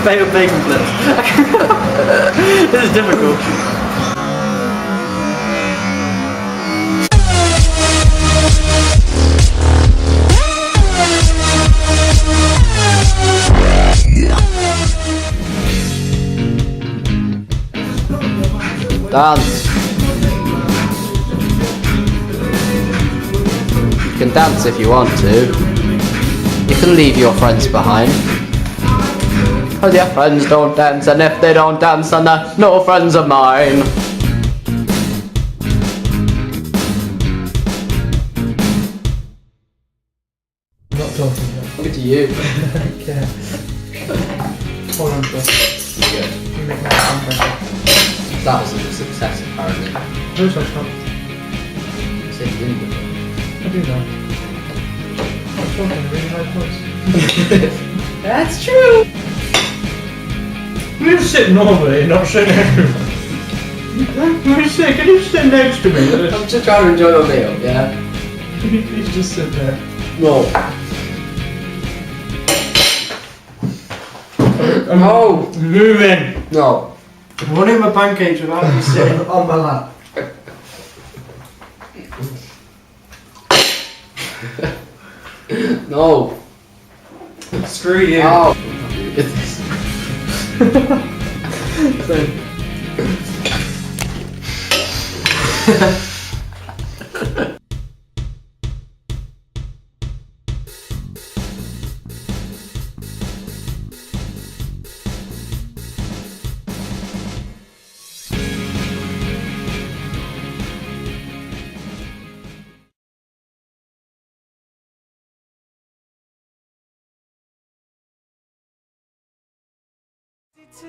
Failed bacon flips. This is difficult. Dance. You can dance if you want to. You can leave your friends behind. Cause your friends don't dance, and if they don't dance, then they're no friends of mine. I'm not talking about. Look at you. Okay. Hold on, bro. Good. You make my sound better. That was a success apparently. No such thing. You said you didn't do it. I do that. I'm talking in a really high voice. That's true. You sit normally, not sit next to me. Can you sit next to me? I'm just trying to enjoy my meal, yeah? Can you please just sit there? No. Oh! Moving! No. I'm wanting my pancakes without you sitting on my lap. No. Screw you. Oh. To